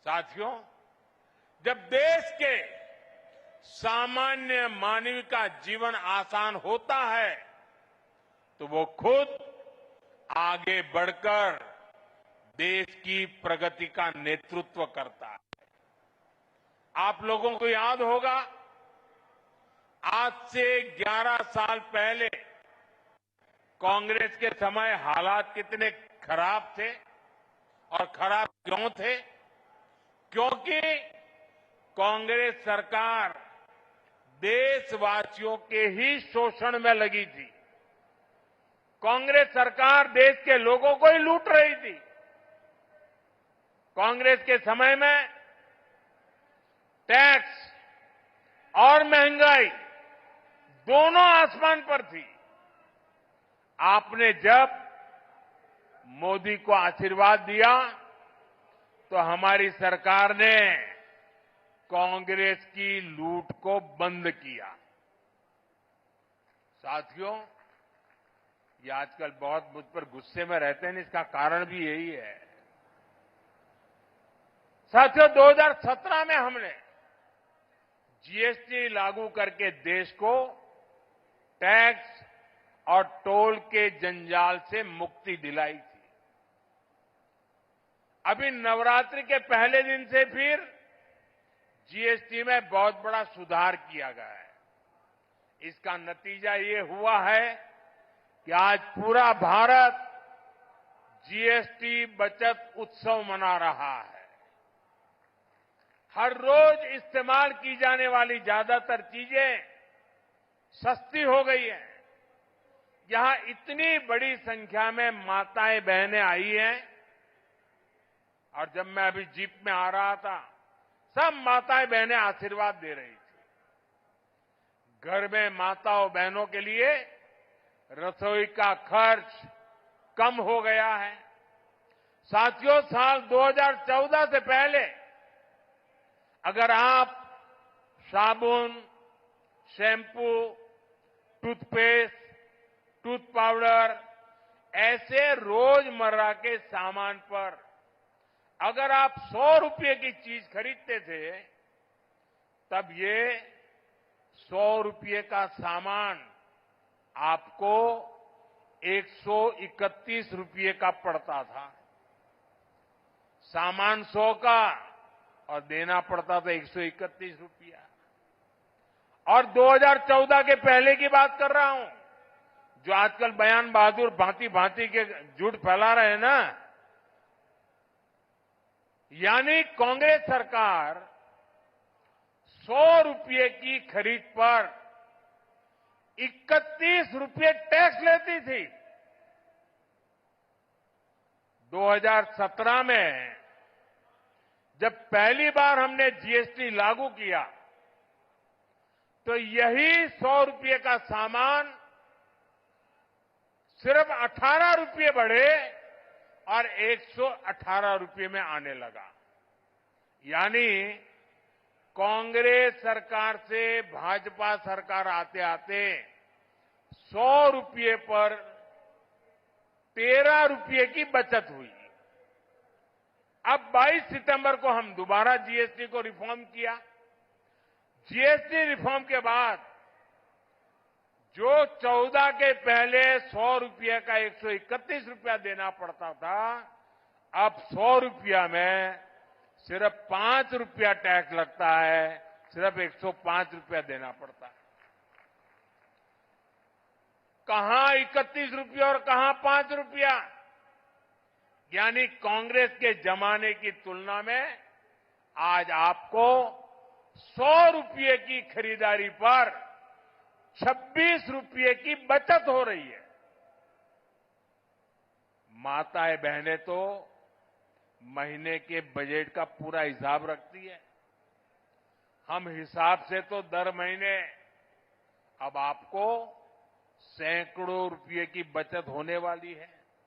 साथियों, जब देश के सामान्य मानव का जीवन आसान होता है तो वो खुद आगे बढ़कर देश की प्रगति का नेतृत्व करता है। आप लोगों को याद होगा, आज से 11 साल पहले कांग्रेस के समय हालात कितने खराब थे और खराब क्यों थे? क्योंकि कांग्रेस सरकार देशवासियों के ही शोषण में लगी थी। कांग्रेस सरकार देश के लोगों को ही लूट रही थी। कांग्रेस के समय में टैक्स और महंगाई दोनों आसमान पर थी। आपने जब मोदी को आशीर्वाद दिया तो हमारी सरकार ने कांग्रेस की लूट को बंद किया। साथियों, ये आजकल बहुत मुझ पर गुस्से में रहते हैं, इसका कारण भी यही है। साथियों, 2017 में हमने जीएसटी लागू करके देश को टैक्स और टोल के जंजाल से मुक्ति दिलाई थी। अभी नवरात्रि के पहले दिन से फिर जीएसटी में बहुत बड़ा सुधार किया गया है। इसका नतीजा ये हुआ है कि आज पूरा भारत जीएसटी बचत उत्सव मना रहा है। हर रोज इस्तेमाल की जाने वाली ज्यादातर चीजें सस्ती हो गई हैं। यहां इतनी बड़ी संख्या में माताएं बहनें आई हैं और जब मैं अभी जीप में आ रहा था, सब माताएं बहनें आशीर्वाद दे रही थी। घर में माताओं बहनों के लिए रसोई का खर्च कम हो गया है। साथियों, साल 2014 से पहले अगर आप साबुन, शैम्पू, टूथपेस्ट, टूथ पाउडर ऐसे रोजमर्रा के सामान पर अगर आप 100 रुपये की चीज खरीदते थे, तब ये 100 रुपये का सामान आपको 131 रुपये का पड़ता था। सामान 100 का और देना पड़ता था 131 रुपया। और 2014 के पहले की बात कर रहा हूं, जो आजकल बयान बहादुर भांति भांति के झूठ फैला रहे हैं ना, यानी कांग्रेस सरकार 100 रुपये की खरीद पर 31 रुपये टैक्स लेती थी। 2017 में जब पहली बार हमने जीएसटी लागू किया तो यही 100 रुपये का सामान सिर्फ 18 रुपये बढ़े और 118 रुपये में आने लगा। यानी कांग्रेस सरकार से भाजपा सरकार आते आते 100 रुपये पर 13 रुपये की बचत हुई। अब 22 सितंबर को हम दोबारा जीएसटी को रिफॉर्म किया। जीएसटी रिफॉर्म के बाद जो 14 के पहले 100 रुपये का 131 रुपया देना पड़ता था, अब 100 रुपया में सिर्फ 5 रुपया टैक्स लगता है, सिर्फ 105 रुपया देना पड़ता है। कहां 31 रुपया और कहां 5 रुपया? यानी कांग्रेस के जमाने की तुलना में आज आपको 100 रुपये की खरीदारी पर 26 रुपये की बचत हो रही है। माताएं बहनें तो महीने के बजट का पूरा हिसाब रखती है। हम हिसाब से तो दर महीने अब आपको सैकड़ों रुपये की बचत होने वाली है।